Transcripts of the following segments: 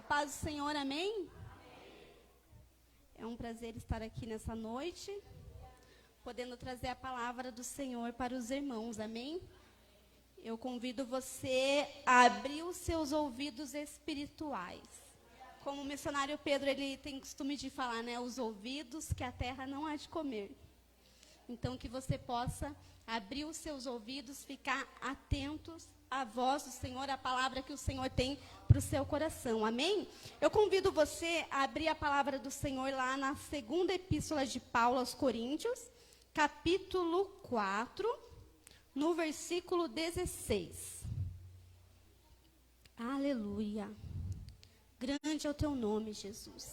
A paz do Senhor, amém? É um prazer estar aqui nessa noite, podendo trazer a palavra do Senhor para os irmãos, amém? Eu convido você a abrir os seus ouvidos espirituais. Como o missionário Pedro, ele tem costume de falar, né? Os ouvidos que a terra não há de comer. Então, que você possa abrir os seus ouvidos, ficar atentos à voz do Senhor, à palavra que o Senhor tem para o seu coração, amém? Eu convido você a abrir a palavra do Senhor lá na segunda epístola de Paulo aos Coríntios, capítulo 4, no versículo 16. Aleluia. Grande é o teu nome, Jesus.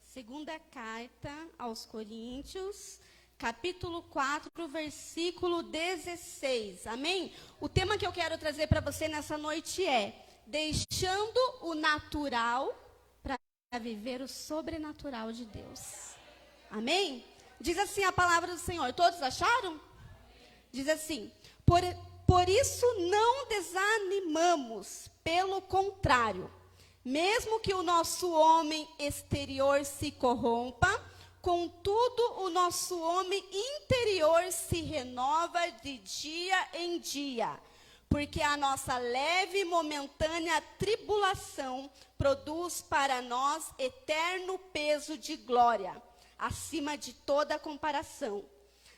Segunda carta aos Coríntios, capítulo 4, versículo 16. Amém? O tema que eu quero trazer para você nessa noite é: deixando o natural para viver o sobrenatural de Deus. Amém? Diz assim a palavra do Senhor. Todos acharam? Diz assim: por isso não desanimamos, pelo contrário, mesmo que o nosso homem exterior se corrompa, contudo o nosso homem interior se renova de dia em dia, porque a nossa leve e momentânea tribulação produz para nós eterno peso de glória, acima de toda comparação.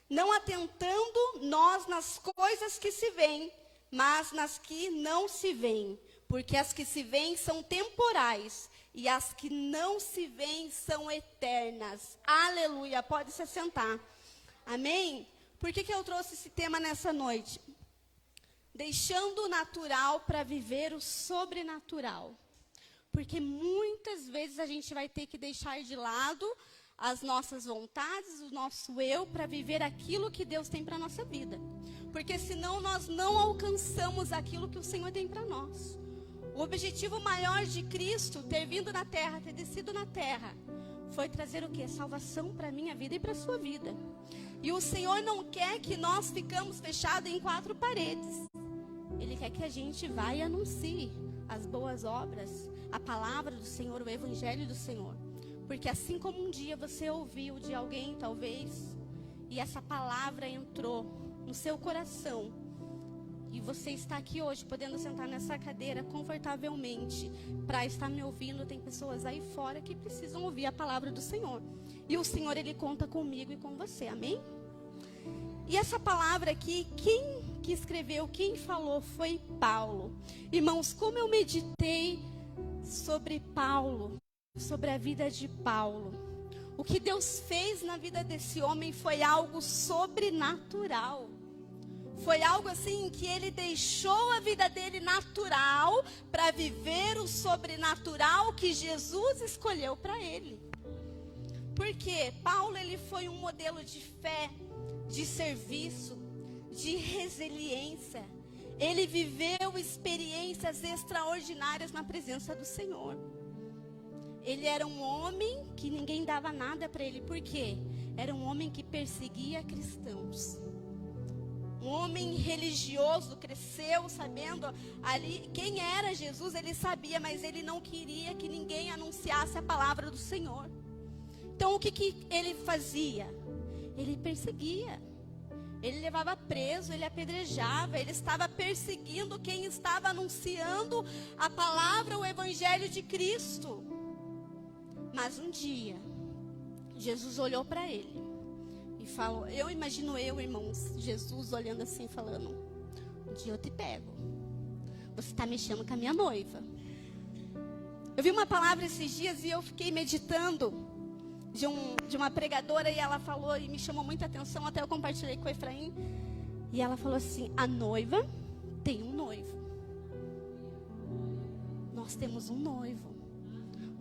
Não atentando nós nas coisas que se veem, mas nas que não se veem, porque as que se veem são temporais e as que não se veem são eternas. Aleluia, pode se sentar. Amém? Por que eu trouxe esse tema nessa noite? Deixando o natural para viver o sobrenatural. Porque muitas vezes a gente vai ter que deixar de lado as nossas vontades, o nosso eu, para viver aquilo que Deus tem para a nossa vida. Porque senão nós não alcançamos aquilo que o Senhor tem para nós. O objetivo maior de Cristo ter vindo na terra, ter descido na terra, foi trazer o quê? Salvação para a minha vida e para a sua vida. E o Senhor não quer que nós ficamos fechados em quatro paredes. Ele quer que a gente vá e anuncie as boas obras, a palavra do Senhor, o evangelho do Senhor. Porque assim como um dia você ouviu de alguém, talvez, e essa palavra entrou no seu coração, e você está aqui hoje, podendo sentar nessa cadeira confortavelmente, para estar me ouvindo, tem pessoas aí fora que precisam ouvir a palavra do Senhor. E o Senhor, Ele conta comigo e com você, amém? E essa palavra aqui, quem que escreveu, quem falou foi Paulo. Irmãos, como eu meditei sobre Paulo, sobre a vida de Paulo, o que Deus fez na vida desse homem foi algo sobrenatural. Foi algo assim que ele deixou a vida dele natural para viver o sobrenatural que Jesus escolheu para ele. Porque Paulo, ele foi um modelo de fé, de serviço, de resiliência. Ele viveu experiências extraordinárias na presença do Senhor. Ele era um homem que ninguém dava nada para ele. Por quê? Era um homem que perseguia cristãos. Um homem religioso, cresceu sabendo ali quem era Jesus, ele sabia, mas ele não queria que ninguém anunciasse a palavra do Senhor. Então o que ele fazia? Ele perseguia, ele levava preso, ele apedrejava, ele estava perseguindo quem estava anunciando a palavra, o evangelho de Cristo. Mas um dia, Jesus olhou para ele e falou, eu imagino irmãos, Jesus olhando assim, falando, um dia eu te pego. Você está mexendo com a minha noiva. Eu vi uma palavra esses dias e eu fiquei meditando de uma pregadora, e ela falou, e me chamou muita atenção, até eu compartilhei com o Efraim. E ela falou assim, a noiva tem um noivo. Nós temos um noivo.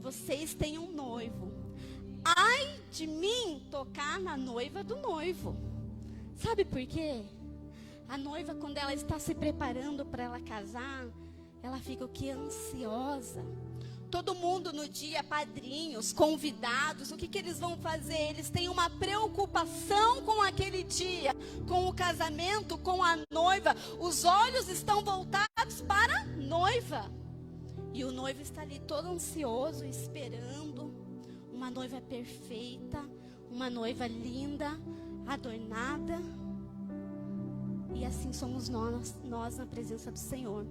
Vocês têm um noivo. Ai de mim tocar na noiva do noivo. Sabe por quê? A noiva, quando ela está se preparando para ela casar, ela fica o quê? Ansiosa. Todo mundo no dia, padrinhos, convidados, o que eles vão fazer? Eles têm uma preocupação com aquele dia, com o casamento, com a noiva. Os olhos estão voltados para a noiva. E o noivo está ali todo ansioso, esperando uma noiva perfeita, uma noiva linda, adornada. E assim somos nós na presença do Senhor.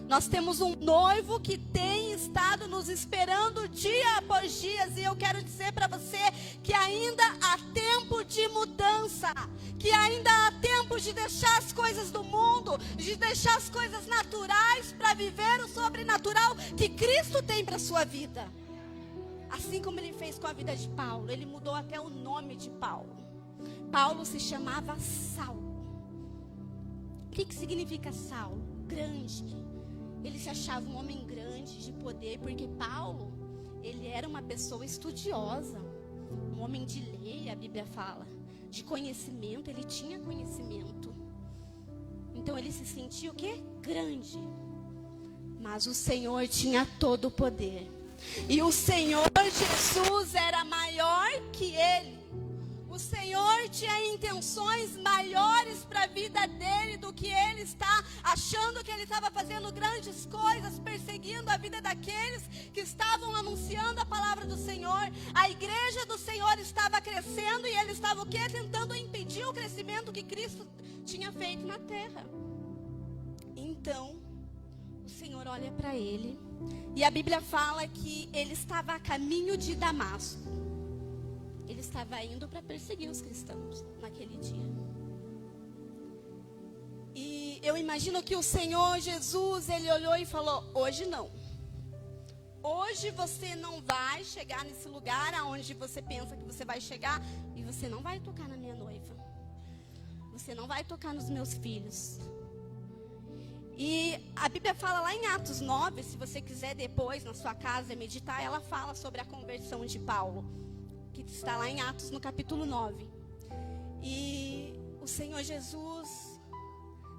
Nós temos um noivo que tem estado nos esperando dia após dia. E eu quero dizer para você que ainda há tempo de mudança. Que ainda há tempo de deixar as coisas do mundo, de deixar as coisas naturais para viver o sobrenatural que Cristo tem para a sua vida. Assim como ele fez com a vida de Paulo. Ele mudou até o nome de Paulo. Paulo se chamava Saulo. O que significa Saulo? Grande. Ele se achava um homem grande, de poder, porque Paulo, ele era uma pessoa estudiosa, um homem de lei, a Bíblia fala, de conhecimento, ele tinha conhecimento. Então ele se sentia o quê? Grande. Mas o Senhor tinha todo o poder. E o Senhor Jesus era maior que ele. O Senhor tinha intenções maiores para a vida dele do que ele está achando que ele estava fazendo grandes coisas, perseguindo a vida daqueles que estavam anunciando a palavra do Senhor. A igreja do Senhor estava crescendo e ele estava o quê? Tentando impedir o crescimento que Cristo tinha feito na terra. Então, o Senhor olha para ele e a Bíblia fala que ele estava a caminho de Damasco. Ele estava indo para perseguir os cristãos naquele dia. E eu imagino que o Senhor Jesus, ele olhou e falou: hoje não. Hoje você não vai chegar nesse lugar aonde você pensa que você vai chegar. E você não vai tocar na minha noiva. Você não vai tocar nos meus filhos. E a Bíblia fala lá em Atos 9, se você quiser depois na sua casa meditar, ela fala sobre a conversão de Paulo, que está lá em Atos no capítulo 9. E o Senhor Jesus,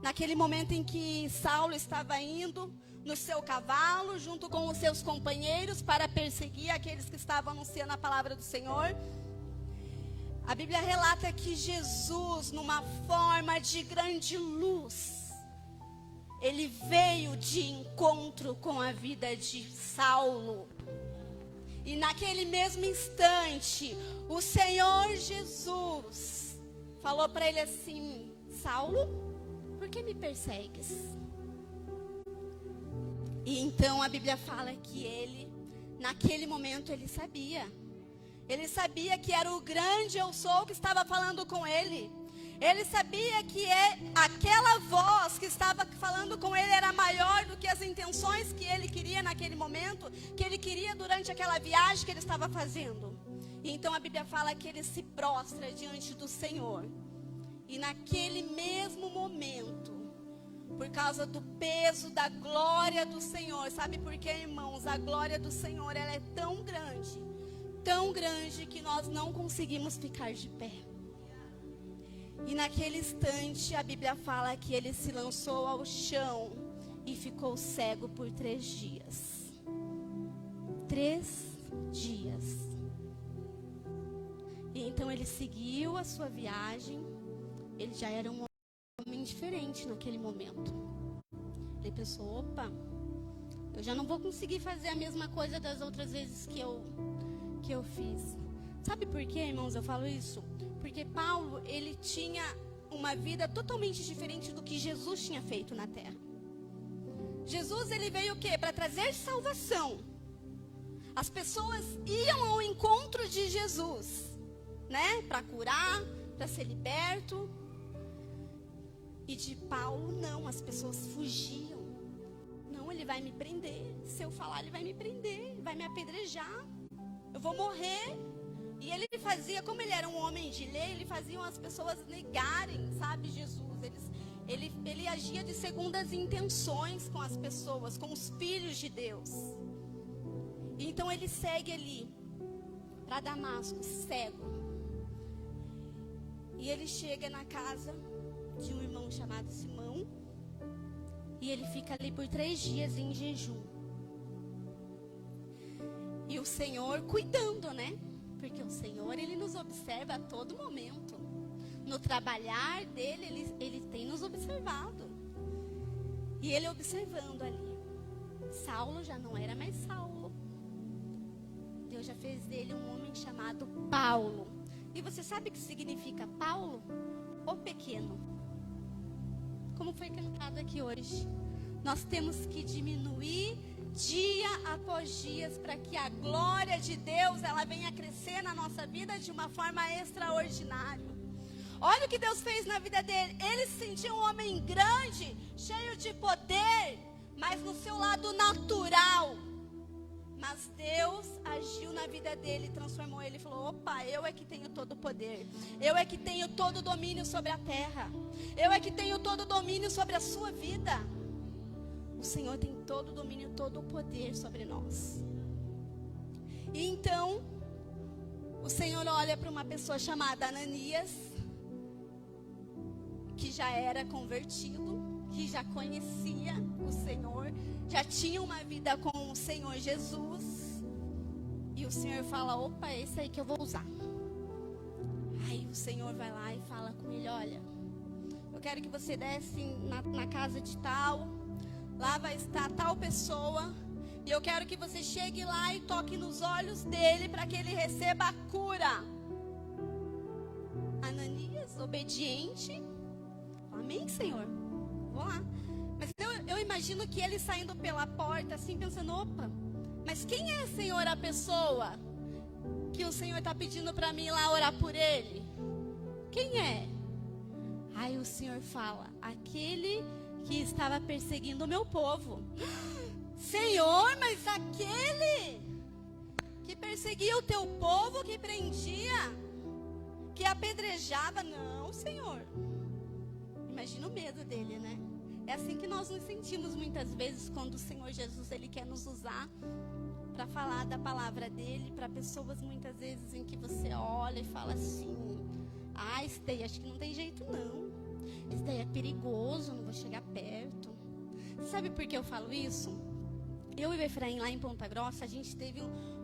naquele momento em que Saulo estava indo no seu cavalo, junto com os seus companheiros, para perseguir aqueles que estavam anunciando a palavra do Senhor, a Bíblia relata que Jesus, numa forma de grande luz, ele veio de encontro com a vida de Saulo. E naquele mesmo instante, o Senhor Jesus falou para ele assim: Saulo, por que me persegues? E então a Bíblia fala que ele, naquele momento, ele sabia. Ele sabia que era o grande eu sou que estava falando com ele. Ele sabia que aquela voz que estava falando com ele era maior do que as intenções que ele queria naquele momento, que ele queria durante aquela viagem que ele estava fazendo. E então a Bíblia fala que ele se prostra diante do Senhor. E naquele mesmo momento, por causa do peso da glória do Senhor, sabe por quê, irmãos? A glória do Senhor, ela é tão grande que nós não conseguimos ficar de pé. E naquele instante, a Bíblia fala que ele se lançou ao chão e ficou cego por 3 dias. 3 dias. E então ele seguiu a sua viagem. Ele já era um homem diferente naquele momento. Ele pensou: opa, eu já não vou conseguir fazer a mesma coisa das outras vezes que eu fiz. Sabe por quê, irmãos, eu falo isso? Porque Paulo, ele tinha uma vida totalmente diferente do que Jesus tinha feito na terra. Jesus, ele veio o quê? Para trazer salvação. As pessoas iam ao encontro de Jesus, né? Para curar, para ser liberto. E de Paulo, não, as pessoas fugiam. Não, ele vai me prender. Se eu falar, ele vai me prender, vai me apedrejar. Eu vou morrer. E ele fazia, como ele era um homem de lei, ele fazia as pessoas negarem, sabe, Jesus. Ele agia de segundas intenções com as pessoas, com os filhos de Deus. E então ele segue ali para Damasco, cego. E ele chega na casa de um irmão chamado Simão. E ele fica ali por 3 dias em jejum. E o Senhor cuidando, né? Porque o Senhor, ele nos observa a todo momento. No trabalhar dele, ele tem nos observado. E ele observando ali. Saulo já não era mais Saulo. Deus já fez dele um homem chamado Paulo. E você sabe o que significa Paulo? O pequeno. Como foi cantado aqui hoje. Nós temos que diminuir dia após dia para que a glória de Deus ela venha crescer na nossa vida de uma forma extraordinária. Olha o que Deus fez na vida dele. Ele se sentia um homem grande, cheio de poder, mas no seu lado natural. Mas Deus agiu na vida dele, transformou ele e falou: opa, eu é que tenho todo o poder. Eu é que tenho todo o domínio sobre a terra. Eu é que tenho todo o domínio sobre a sua vida. O Senhor tem todo o domínio, todo o poder sobre nós. E então, o Senhor olha para uma pessoa chamada Ananias, que já era convertido, que já conhecia o Senhor, já tinha uma vida com o Senhor Jesus. E o Senhor fala: opa, é esse aí que eu vou usar. Aí o Senhor vai lá e fala com ele: olha, eu quero que você desce na casa de tal, lá vai estar tal pessoa, e eu quero que você chegue lá e toque nos olhos dele para que ele receba a cura. Ananias, obediente, amém, Senhor, vou lá. Mas eu imagino que ele saindo pela porta assim, pensando: opa, mas quem é, Senhor, a pessoa que o Senhor está pedindo para mim ir lá orar por ele? Quem é? Aí o Senhor fala: aquele que estava perseguindo o meu povo. Senhor, mas aquele que perseguia o teu povo, que prendia, que apedrejava? Não, Senhor. Imagina o medo dele, né? É assim que nós nos sentimos muitas vezes quando o Senhor Jesus ele quer nos usar para falar da palavra dele para pessoas muitas vezes em que você olha e fala assim: ah, isso daí acho que não tem jeito não. Isso daí é perigoso, não vou chegar perto. Sabe por que eu falo isso? Eu e o Efraim lá em Ponta Grossa, a gente teve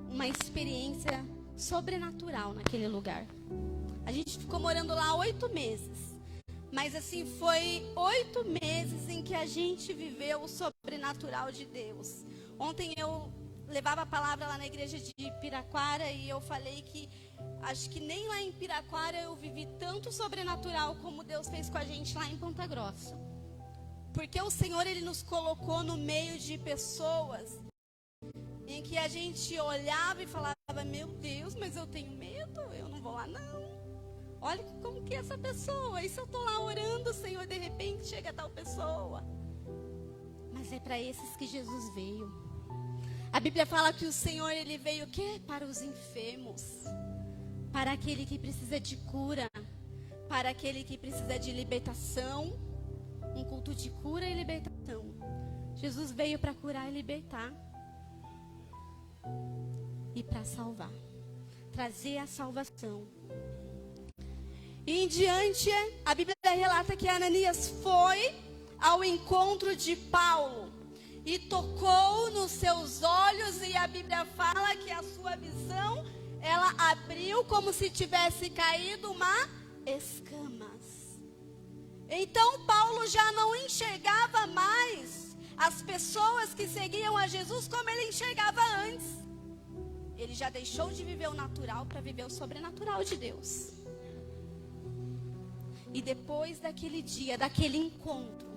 uma experiência sobrenatural naquele lugar. A gente ficou morando lá 8 meses. Mas assim, foi 8 meses em que a gente viveu o sobrenatural de Deus. Ontem eu levava a palavra lá na igreja de Piraquara e eu falei que acho que nem lá em Piraquara eu vivi tanto sobrenatural como Deus fez com a gente lá em Ponta Grossa. Porque o Senhor, Ele nos colocou no meio de pessoas em que a gente olhava e falava: meu Deus, mas eu tenho medo, eu não vou lá não. Olha como que é essa pessoa. E se eu estou lá orando, Senhor, de repente chega tal pessoa. Mas é para esses que Jesus veio. A Bíblia fala que o Senhor, Ele veio o quê? Para os enfermos. Para aquele que precisa de cura. Para aquele que precisa de libertação. Um culto de cura e libertação. Jesus veio para curar e libertar. E para salvar. Trazer a salvação. E em diante, a Bíblia relata que Ananias foi ao encontro de Paulo e tocou nos seus olhos, e a Bíblia fala que a sua visão, ela abriu como se tivesse caído uma escamas. Então Paulo já não enxergava mais as pessoas que seguiam a Jesus como ele enxergava antes. Ele já deixou de viver o natural para viver o sobrenatural de Deus. E depois daquele dia, daquele encontro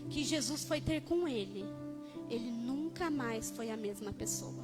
que Jesus foi ter com ele, ele nunca mais foi a mesma pessoa.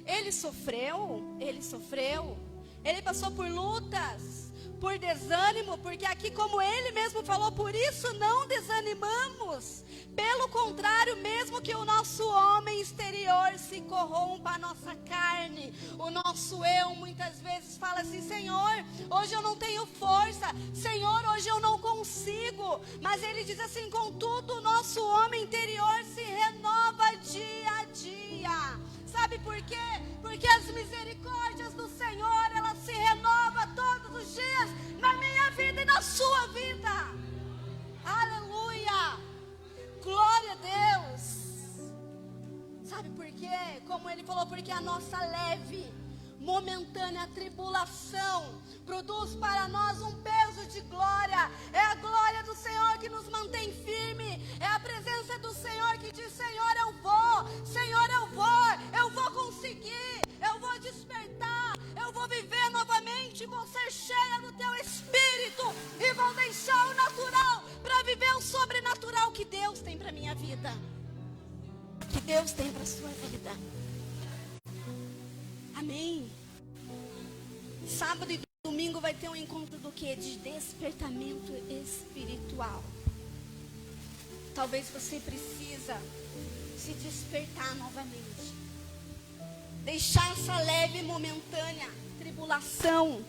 Ele sofreu, ele passou por lutas, por desânimo, porque aqui, como ele mesmo falou, por isso não desanimamos. Pelo contrário, mesmo que o nosso homem exterior se corrompa, a nossa carne, o nosso eu, muitas vezes fala assim: Senhor, hoje eu não tenho força, Senhor, hoje eu não consigo. Mas ele diz assim: contudo, o nosso homem interior se renova dia a dia. Sabe por quê? Porque as misericórdias do Senhor, elas se renovam todos os dias na minha vida e na sua vida. Aleluia! Glória a Deus! Sabe por quê? Como ele falou, porque a nossa leve momentânea tribulação produz para nós um peso de glória. É a glória do Senhor que nos mantém firme. É a presença do Senhor que diz: Senhor, eu vou. Senhor, eu vou conseguir. Eu vou despertar. Eu vou viver novamente. Vou ser cheia do teu Espírito. E vou deixar o natural para viver o sobrenatural que Deus tem para minha vida. Que Deus tem para a sua vida. Amém. Sábado e domingo vai ter um encontro do quê? De despertamento espiritual. Talvez você precisa se despertar novamente. Deixar essa leve e momentânea tribulação,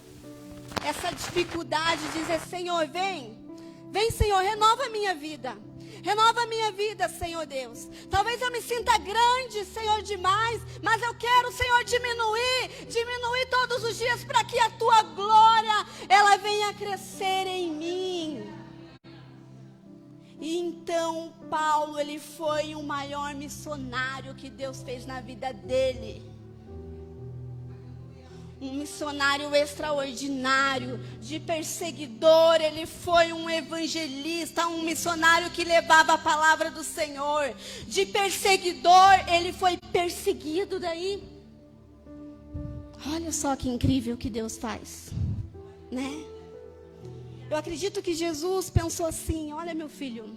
essa dificuldade, dizer: Senhor, vem, Senhor, renova a minha vida. Renova a minha vida, Senhor Deus. Talvez eu me sinta grande, Senhor, demais, mas eu quero, Senhor, diminuir todos os dias para que a tua glória, ela venha crescer em mim. E então Paulo, ele foi o maior missionário que Deus fez na vida dele. Um missionário extraordinário, de perseguidor, ele foi um evangelista, um missionário que levava a palavra do Senhor. De perseguidor, ele foi perseguido daí. Olha só que incrível que Deus faz, né? Eu acredito que Jesus pensou assim: olha, meu filho,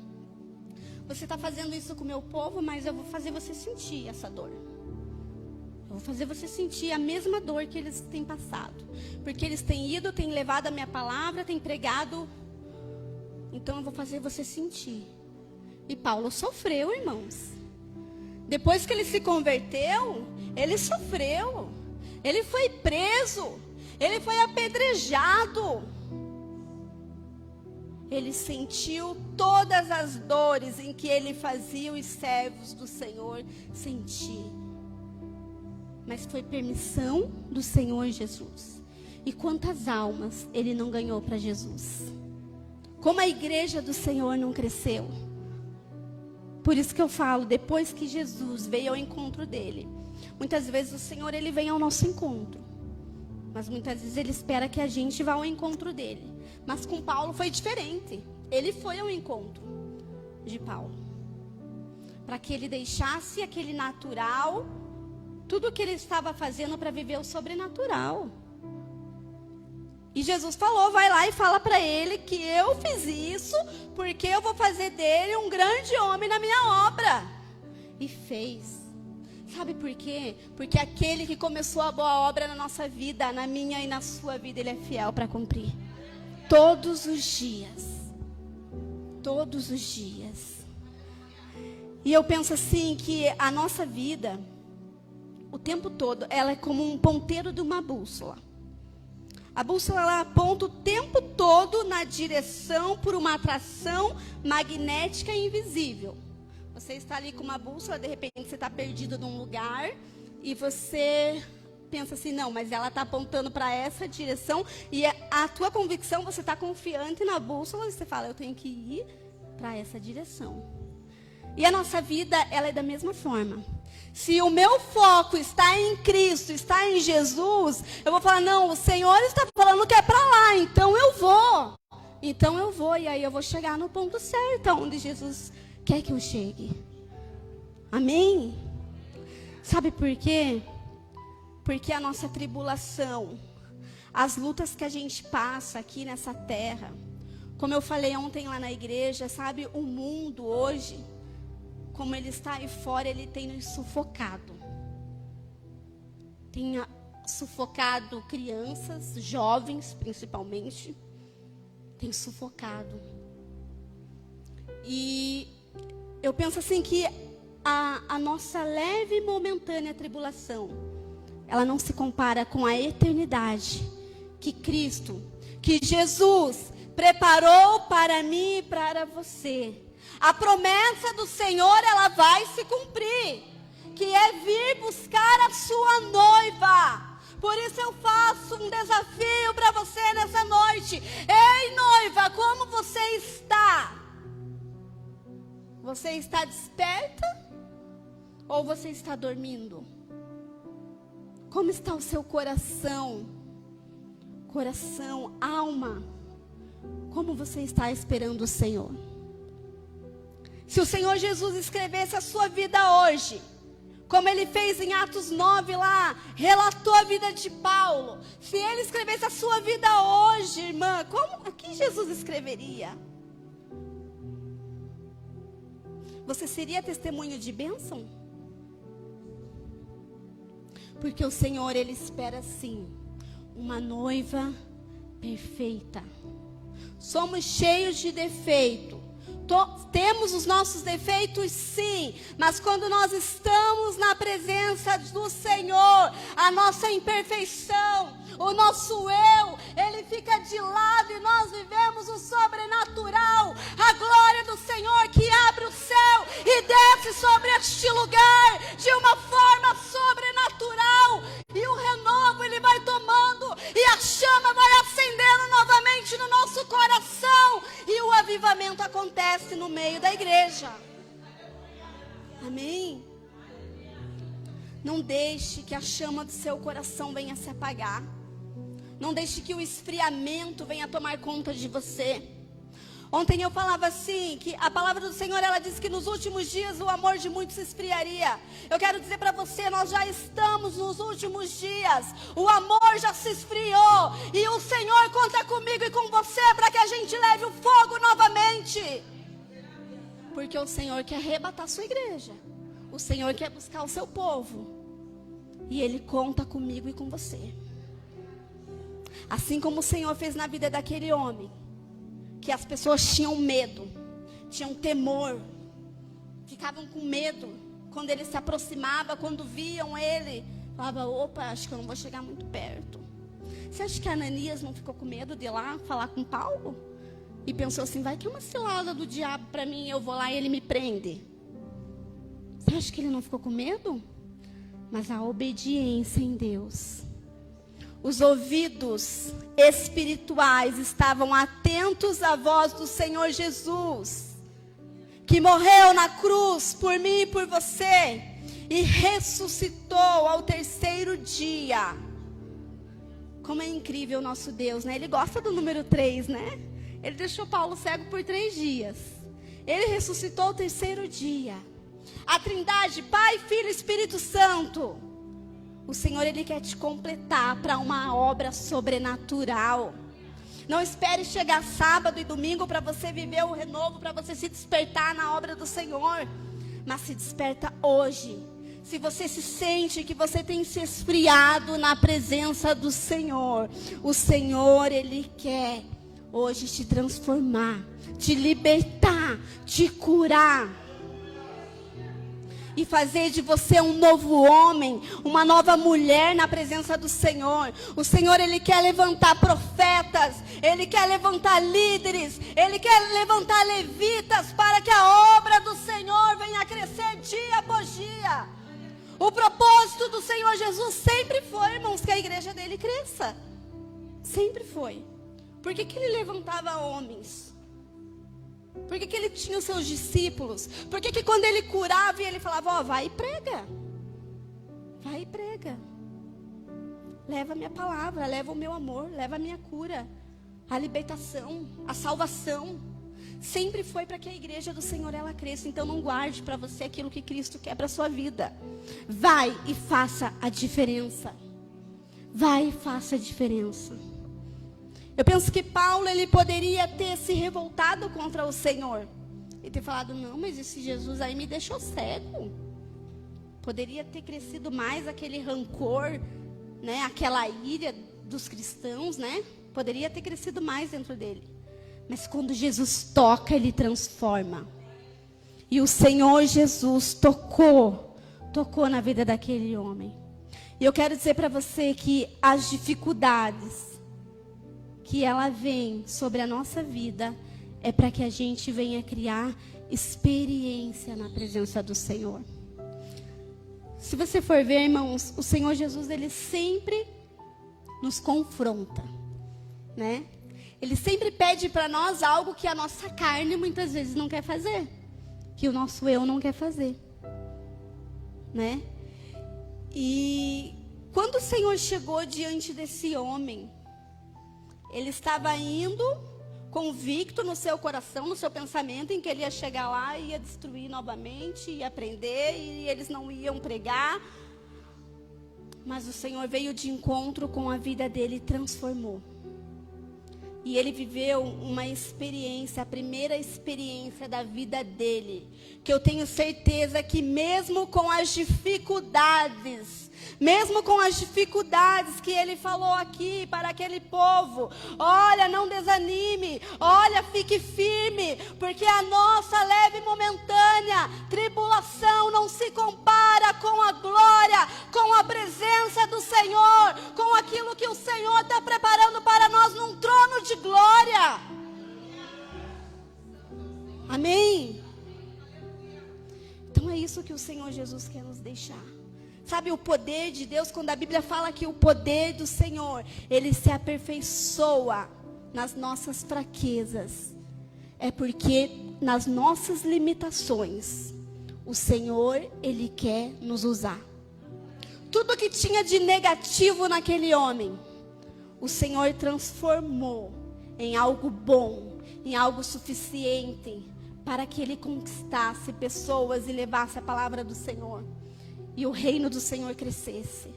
você está fazendo isso com o meu povo, mas eu vou fazer você sentir essa dor. Eu vou fazer você sentir a mesma dor que eles têm passado. Porque eles têm ido, têm levado a minha palavra, têm pregado. Então eu vou fazer você sentir. E Paulo sofreu, irmãos. Depois que ele se converteu, ele sofreu. Ele foi preso. Ele foi apedrejado. Ele sentiu todas as dores em que ele fazia os servos do Senhor sentir. Mas foi permissão do Senhor Jesus. E quantas almas ele não ganhou para Jesus? Como a igreja do Senhor não cresceu? Por isso que eu falo, depois que Jesus veio ao encontro dele, muitas vezes o Senhor, ele vem ao nosso encontro. Mas muitas vezes ele espera que a gente vá ao encontro dele. Mas com Paulo foi diferente. Ele foi ao encontro de Paulo. Para que ele deixasse aquele natural, tudo o que ele estava fazendo para viver o sobrenatural. E Jesus falou: vai lá e fala para ele que eu fiz isso, porque eu vou fazer dele um grande homem na minha obra. E fez. Sabe por quê? Porque aquele que começou a boa obra na nossa vida, na minha e na sua vida, ele é fiel para cumprir. Todos os dias. Todos os dias. E eu penso assim, que a nossa vida, o tempo todo, ela é como um ponteiro de uma bússola. A bússola, ela aponta o tempo todo na direção por uma atração magnética invisível. Você está ali com uma bússola, de repente você está perdido num lugar e você pensa assim: não, mas ela está apontando para essa direção, e a tua convicção, você está confiante na bússola e você fala: eu tenho que ir para essa direção. E a nossa vida, ela é da mesma forma. Se o meu foco está em Cristo, está em Jesus, eu vou falar: não, o Senhor está falando que é para lá, então eu vou. Então eu vou, e aí eu vou chegar no ponto certo, onde Jesus quer que eu chegue. Amém? Sabe por quê? Porque a nossa tribulação, as lutas que a gente passa aqui nessa terra, como eu falei ontem lá na igreja, sabe, o mundo hoje, como ele está aí fora, ele tem nos sufocado. Tem sufocado crianças, jovens principalmente. Tem sufocado. E eu penso assim que a nossa leve e momentânea tribulação, ela não se compara com a eternidade que Cristo, que Jesus preparou para mim e para você. A promessa do Senhor, ela vai se cumprir, que é vir buscar a sua noiva. Por isso eu faço um desafio para você nessa noite. Ei, noiva, como você está? Você está desperta ou você está dormindo? Como está o seu coração? Coração, alma. Como você está esperando o Senhor? Se o Senhor Jesus escrevesse a sua vida hoje, como ele fez em Atos 9 lá, relatou a vida de Paulo. Se ele escrevesse a sua vida hoje, irmã, o que Jesus escreveria? Você seria testemunho de bênção? Porque o Senhor, Ele espera sim, uma noiva perfeita. Somos cheios de defeito. Temos os nossos defeitos sim, mas quando nós estamos na presença do Senhor, a nossa imperfeição, o nosso eu, ele fica de lado e nós vivemos o sobrenatural, a glória do Senhor que abre o céu e desce sobre este lugar de uma forma sobrenatural, e o renovo ele vai tomando e a chama vai acendendo novamente no nosso coração e o avivamento acontece no meio da igreja. Amém? Não deixe que a chama do seu coração venha se apagar. Não deixe que o esfriamento venha tomar conta de você. Ontem eu falava assim, que a palavra do Senhor, ela diz que nos últimos dias o amor de muitos se esfriaria. Eu quero dizer para você, nós já estamos nos últimos dias. O amor já se esfriou. E o Senhor conta comigo e com você para que a gente leve o fogo novamente. Porque o Senhor quer arrebatar a sua igreja. O Senhor quer buscar o seu povo. E Ele conta comigo e com você. Assim como o Senhor fez na vida daquele homem, que as pessoas tinham medo, tinham temor, ficavam com medo quando ele se aproximava, quando viam ele, falava, opa, acho que eu não vou chegar muito perto. Você acha que Ananias não ficou com medo de ir lá falar com Paulo? E pensou assim, vai que é uma cilada do diabo para mim, eu vou lá e ele me prende. Você acha que ele não ficou com medo? Mas a obediência em Deus. Os ouvidos espirituais estavam atentos à voz do Senhor Jesus, que morreu na cruz por mim e por você, e ressuscitou ao terceiro dia. Como é incrível o nosso Deus, né? Ele gosta do número 3, né? Ele deixou Paulo cego por 3 dias. Ele ressuscitou ao terceiro dia. A Trindade, Pai, Filho e Espírito Santo. O Senhor, Ele quer te completar para uma obra sobrenatural. Não espere chegar sábado e domingo para você viver o renovo, para você se despertar na obra do Senhor. Mas se desperta hoje. Se você se sente que você tem se esfriado na presença do Senhor, o Senhor, Ele quer hoje te transformar, te libertar, te curar. E fazer de você um novo homem, uma nova mulher na presença do Senhor. O Senhor, Ele quer levantar profetas, Ele quer levantar líderes, Ele quer levantar levitas para que a obra do Senhor venha a crescer dia após dia. O propósito do Senhor Jesus sempre foi, irmãos, que a igreja dele cresça. Sempre foi. Por que que Ele levantava homens? Por que que Ele tinha os seus discípulos? Por que que quando Ele curava, Ele falava, vai e prega. Vai e prega. Leva a minha palavra, leva o meu amor, leva a minha cura, a libertação, a salvação. Sempre foi para que a igreja do Senhor, ela cresça. Então não guarde para você aquilo que Cristo quer para a sua vida. Vai e faça a diferença. Vai e faça a diferença. Eu penso que Paulo, ele poderia ter se revoltado contra o Senhor. E ter falado, não, mas esse Jesus aí me deixou cego. Poderia ter crescido mais aquele rancor, né? Aquela ira dos cristãos, né? Poderia ter crescido mais dentro dele. Mas quando Jesus toca, Ele transforma. E o Senhor Jesus tocou na vida daquele homem. E eu quero dizer para você que as dificuldades que ela vem sobre a nossa vida é para que a gente venha criar experiência na presença do Senhor. Se você for ver, irmãos, o Senhor Jesus, Ele sempre nos confronta, né? Ele sempre pede para nós algo que a nossa carne muitas vezes não quer fazer, que o nosso eu não quer fazer, né? E Quando o Senhor chegou diante desse homem, ele estava indo convicto no seu coração, no seu pensamento, em que ele ia chegar lá e ia destruir novamente, ia prender, e eles não iam pregar. Mas o Senhor veio de encontro com a vida dele e transformou. E ele viveu uma experiência, a primeira experiência da vida dele, que eu tenho certeza que mesmo com as dificuldades que ele falou aqui para aquele povo, olha, não desanime, olha, fique firme, porque a nossa leve e momentânea tribulação não se compara com a glória, com a presença do Senhor, com aquilo que o Senhor está preparando para nós num trono de glória. Amém? Então é isso que o Senhor Jesus quer nos deixar. Sabe, o poder de Deus, quando a Bíblia fala que o poder do Senhor, ele se aperfeiçoa nas nossas fraquezas, é porque nas nossas limitações, o Senhor, ele quer nos usar. Tudo que tinha de negativo naquele homem, o Senhor transformou em algo bom, em algo suficiente, para que ele conquistasse pessoas e levasse a palavra do Senhor. E o reino do Senhor crescesse.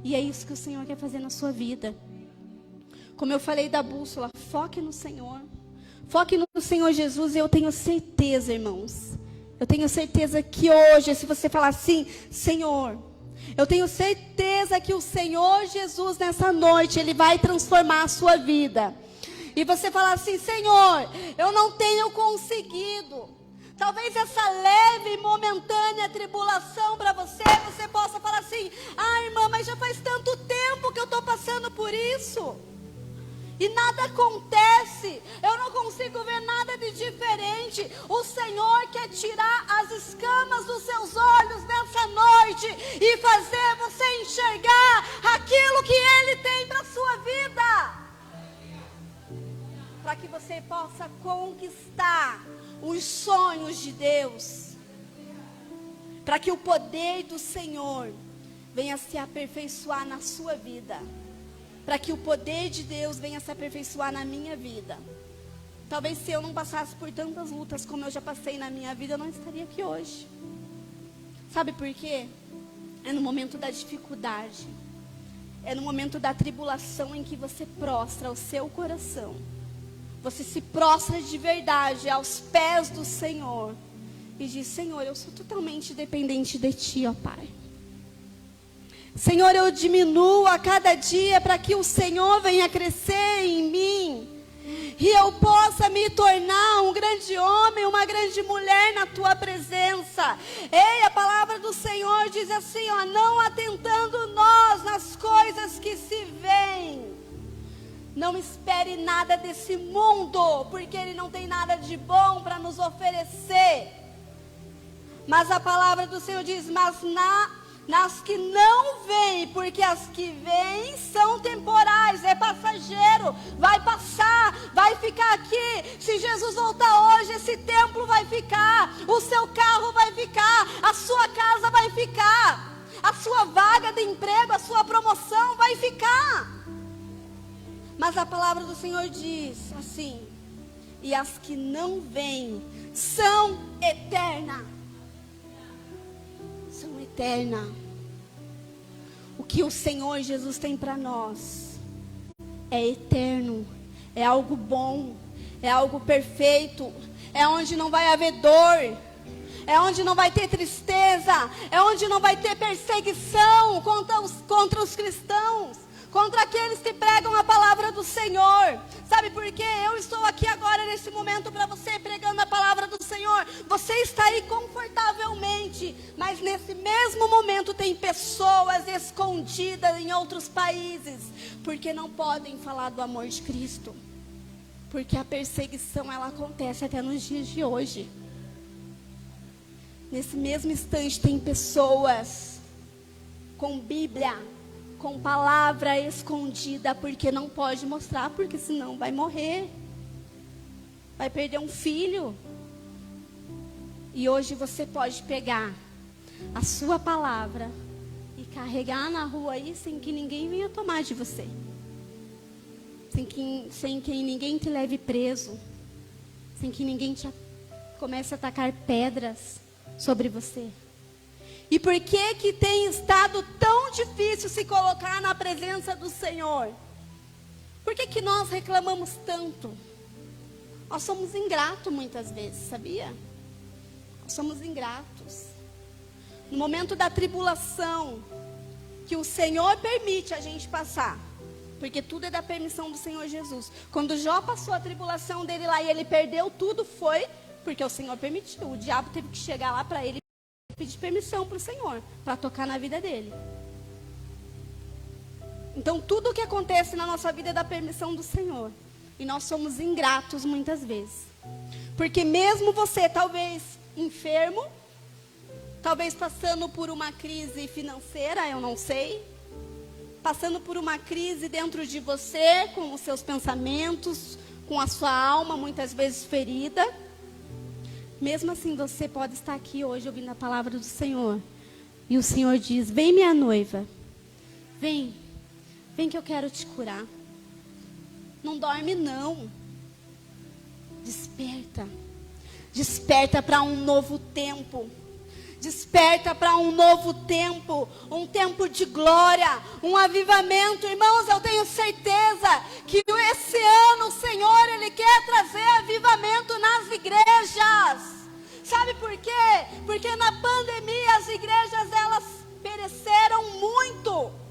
E é isso que o Senhor quer fazer na sua vida. Como eu falei da bússola, foque no Senhor. Foque no Senhor Jesus. E eu tenho certeza, irmãos. Eu tenho certeza que hoje, se você falar assim, Senhor, eu tenho certeza que o Senhor Jesus nessa noite, ele vai transformar a sua vida. E você falar assim, Senhor, eu não tenho conseguido. Talvez essa leve e momentânea tribulação para você possa falar assim, irmã, mas já faz tanto tempo que eu estou passando por isso. E nada acontece, eu não consigo ver nada de diferente. O Senhor quer tirar as escamas dos seus olhos nessa noite e fazer você enxergar aquilo que Ele tem para a sua vida. Para que você possa conquistar os sonhos de Deus, para que o poder do Senhor venha se aperfeiçoar na sua vida, para que o poder de Deus venha se aperfeiçoar na minha vida. Talvez se eu não passasse por tantas lutas como eu já passei na minha vida, eu não estaria aqui hoje. Sabe por quê? É no momento da dificuldade, é no momento da tribulação em que você prostra o seu coração. Você se prostra de verdade aos pés do Senhor e diz, Senhor, eu sou totalmente dependente de Ti, ó Pai. Senhor, eu diminuo a cada dia para que o Senhor venha crescer em mim e eu possa me tornar um grande homem, uma grande mulher na Tua presença. Ei, a palavra do Senhor diz assim, ó, não atentando nós nas coisas que se veem. Não espere nada desse mundo, porque ele não tem nada de bom para nos oferecer. Mas a palavra do Senhor diz, mas nas que não vêm, porque as que vêm são temporais, é passageiro, vai passar, vai ficar aqui. Se Jesus voltar hoje, esse templo vai ficar, o seu carro vai ficar, a sua casa vai ficar, a sua vaga de emprego, a sua promoção vai ficar. Mas a palavra do Senhor diz assim, e as que não vêm são eternas. São eternas. O que o Senhor Jesus tem para nós é eterno, é algo bom, é algo perfeito, é onde não vai haver dor, é onde não vai ter tristeza, é onde não vai ter perseguição contra os cristãos, contra aqueles que pregam a palavra do Senhor. Sabe por quê? Eu estou aqui agora nesse momento para você pregando a palavra do Senhor. Você está aí confortavelmente, mas nesse mesmo momento tem pessoas escondidas em outros países, porque não podem falar do amor de Cristo. Porque a perseguição, ela acontece até nos dias de hoje. Nesse mesmo instante tem pessoas com Bíblia, com palavra escondida, porque não pode mostrar, porque senão vai morrer, vai perder um filho. E hoje você pode pegar a sua palavra e carregar na rua aí sem que ninguém venha tomar de você. Sem que ninguém te leve preso. Sem que ninguém comece a atacar pedras sobre você. E por que tem estado tão difícil se colocar na presença do Senhor? Por que nós reclamamos tanto? Nós somos ingratos muitas vezes, sabia? Nós somos ingratos. No momento da tribulação, que o Senhor permite a gente passar, porque tudo é da permissão do Senhor Jesus. Quando Jó passou a tribulação dele lá e ele perdeu tudo, foi porque o Senhor permitiu. O diabo teve que chegar lá para ele e pedir permissão para o Senhor, para tocar na vida dele. Então tudo o que acontece na nossa vida é da permissão do Senhor. E nós somos ingratos muitas vezes. Porque mesmo você talvez enfermo, talvez passando por uma crise financeira, eu não sei, passando por uma crise dentro de você, com os seus pensamentos, com a sua alma muitas vezes ferida, mesmo assim você pode estar aqui hoje ouvindo a palavra do Senhor. E o Senhor diz: vem, minha noiva, vem que eu quero te curar. Não dorme não. Desperta para um novo tempo. Desperta para um novo tempo, um tempo de glória, um avivamento. Irmãos, eu tenho certeza que esse ano o Senhor, Ele quer trazer avivamento nas igrejas. Sabe por quê? Porque na pandemia as igrejas, elas pereceram muito.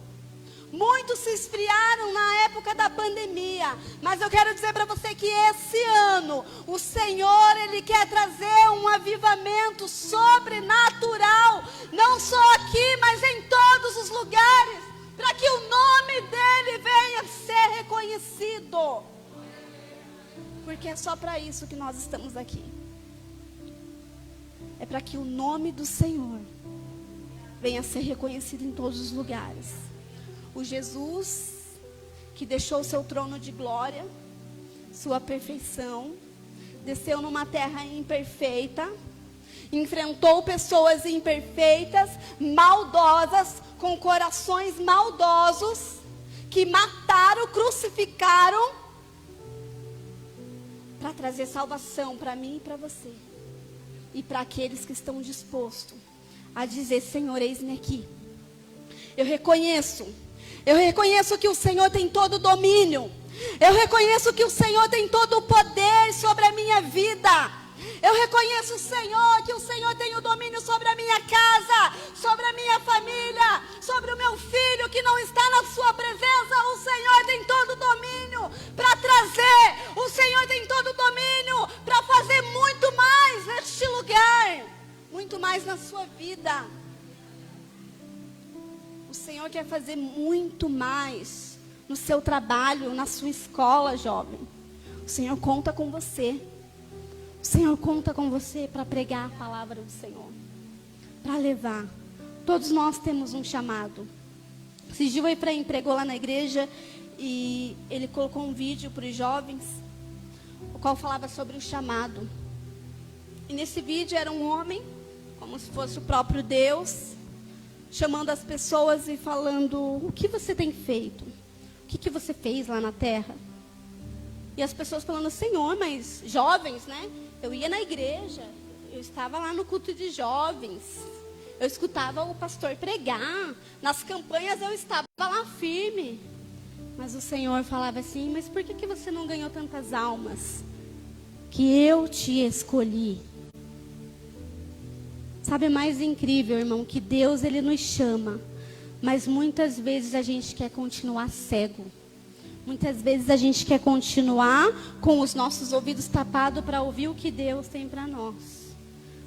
Muitos se esfriaram na época da pandemia. Mas eu quero dizer para você que esse ano o Senhor, Ele quer trazer um avivamento sobrenatural. Não só aqui, mas em todos os lugares. Para que o nome dEle venha ser reconhecido. Porque é só para isso que nós estamos aqui. É para que o nome do Senhor venha ser reconhecido em todos os lugares. O Jesus que deixou o seu trono de glória, sua perfeição, desceu numa terra imperfeita, enfrentou pessoas imperfeitas, maldosas, com corações maldosos, que mataram, crucificaram, para trazer salvação para mim e para você. E para aqueles que estão dispostos a dizer: Senhor, eis-me aqui. Eu reconheço que o Senhor tem todo o domínio. Eu reconheço que o Senhor tem todo o poder sobre a minha vida. Eu reconheço, Senhor, que o Senhor tem o domínio sobre a minha casa, sobre a minha família, sobre o meu filho que não está na sua presença. O Senhor tem todo o domínio para trazer. O Senhor tem todo o domínio para fazer muito mais neste lugar, muito mais na sua vida. O Senhor quer fazer muito mais no seu trabalho, na sua escola, jovem. O Senhor conta com você. O Senhor conta com você para pregar a palavra do Senhor, para levar. Todos nós temos um chamado. Esse dia o Efraim pregou lá na igreja e ele colocou um vídeo para os jovens, o qual falava sobre o chamado. E nesse vídeo era um homem, como se fosse o próprio Deus, chamando as pessoas e falando: o que você tem feito? O que você fez lá na terra? E as pessoas falando: Senhor, mas jovens, né? Eu ia na igreja, eu estava lá no culto de jovens, eu escutava o pastor pregar, nas campanhas eu estava lá firme. Mas o Senhor falava assim: mas por que você não ganhou tantas almas? Que eu te escolhi. Sabe, mais incrível, irmão, que Deus, Ele nos chama, mas muitas vezes a gente quer continuar cego. Muitas vezes a gente quer continuar com os nossos ouvidos tapados para ouvir o que Deus tem para nós,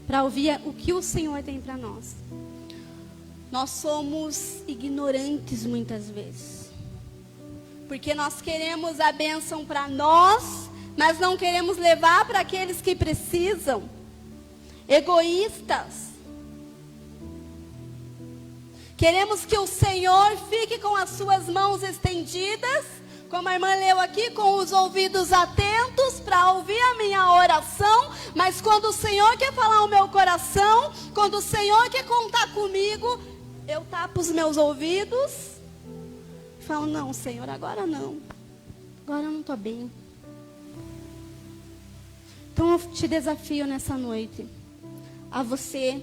para ouvir o que o Senhor tem para nós. Nós somos ignorantes muitas vezes, porque nós queremos a bênção para nós, mas não queremos levar para aqueles que precisam. Egoístas. Queremos que o Senhor fique com as suas mãos estendidas, como a irmã leu aqui, com os ouvidos atentos para ouvir a minha oração. Mas quando o Senhor quer falar o meu coração, quando o Senhor quer contar comigo, eu tapo os meus ouvidos e falo, não, Senhor, agora não. Agora eu não estou bem. Então eu te desafio nessa noite a você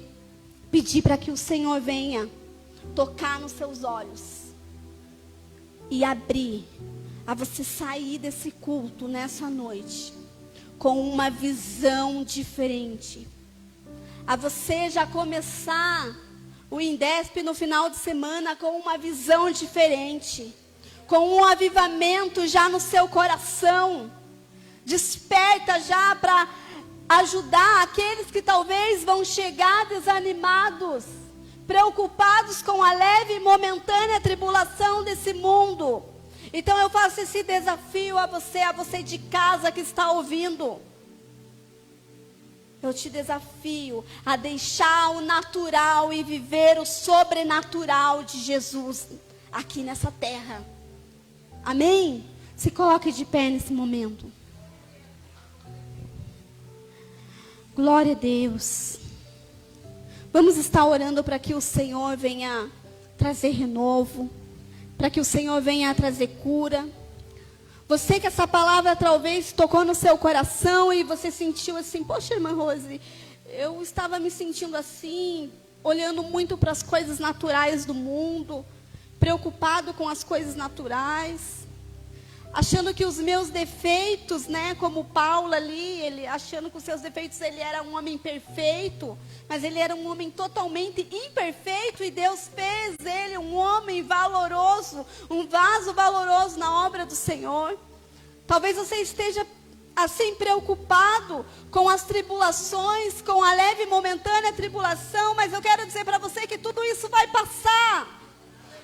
pedir para que o Senhor venha tocar nos seus olhos e abrir, a você sair desse culto nessa noite com uma visão diferente, a você já começar o Indesp no final de semana com uma visão diferente, com um avivamento já no seu coração. Desperta já para ajudar aqueles que talvez vão chegar desanimados, preocupados com a leve e momentânea tribulação desse mundo. Então eu faço esse desafio a você de casa que está ouvindo. Eu te desafio a deixar o natural e viver o sobrenatural de Jesus aqui nessa terra. Amém? Se coloque de pé nesse momento. Glória a Deus. Vamos estar orando para que o Senhor venha trazer renovo, para que o Senhor venha trazer cura. Você que essa palavra talvez tocou no seu coração e você sentiu assim, poxa, irmã Rose, eu estava me sentindo assim, olhando muito para as coisas naturais do mundo, preocupado com as coisas naturais, achando que os meus defeitos, né, como Paulo ali, ele achando que os seus defeitos, ele era um homem perfeito, mas ele era um homem totalmente imperfeito, e Deus fez ele um homem valoroso, um vaso valoroso na obra do Senhor. Talvez você esteja assim preocupado com as tribulações, com a leve e momentânea tribulação, mas eu quero dizer para você que tudo isso vai passar.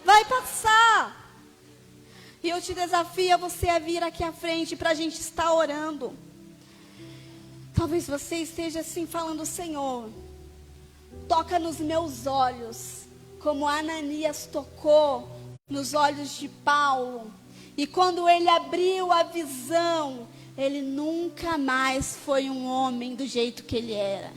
Vai passar. E eu te desafio a você a vir aqui à frente para a gente estar orando. Talvez você esteja assim falando, Senhor, toca nos meus olhos, como Ananias tocou nos olhos de Paulo. E quando ele abriu a visão, ele nunca mais foi um homem do jeito que ele era.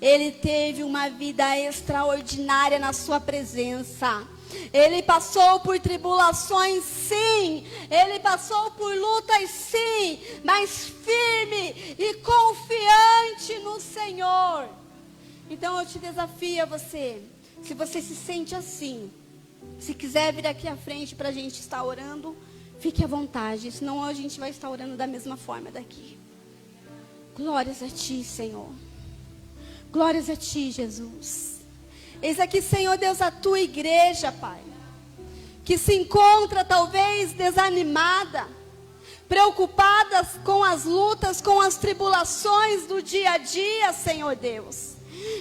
Ele teve uma vida extraordinária na sua presença. Ele passou por tribulações, sim. Ele passou por lutas, sim. Mas firme e confiante no Senhor. Então eu te desafio a você. Se você se sente assim, se quiser vir aqui à frente para a gente estar orando, fique à vontade. Senão a gente vai estar orando da mesma forma daqui. Glórias a Ti, Senhor. Glórias a Ti, Jesus. Eis aqui, Senhor Deus, a Tua igreja, Pai, que se encontra talvez desanimada, preocupada com as lutas, com as tribulações do dia a dia, Senhor Deus.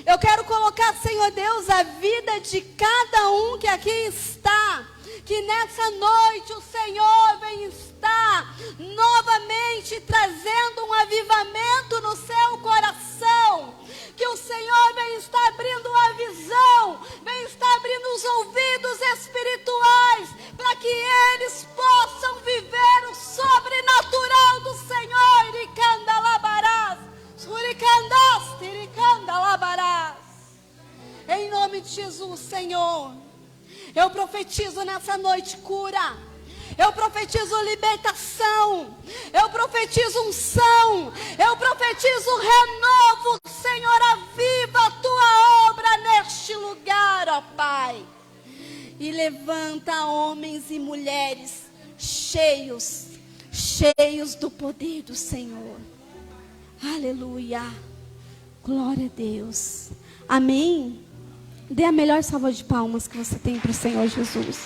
Eu quero colocar, Senhor Deus, a vida de cada um que aqui está, que nessa noite o Senhor vem estar novamente trazendo um avivamento no seu coração, que o Senhor vem estar abrindo a visão, vem estar abrindo os ouvidos espirituais, para que eles possam viver o sobrenatural do Senhor. Iricandalabarás, suricandás, iricandalabarás. Em nome de Jesus, Senhor, eu profetizo nessa noite cura. Eu profetizo libertação. Eu profetizo unção. Eu profetizo renovo. Senhor, aviva a Tua obra neste lugar, ó Pai. E levanta homens e mulheres cheios do poder do Senhor. Aleluia. Glória a Deus. Amém. Dê a melhor salva de palmas que você tem para o Senhor Jesus.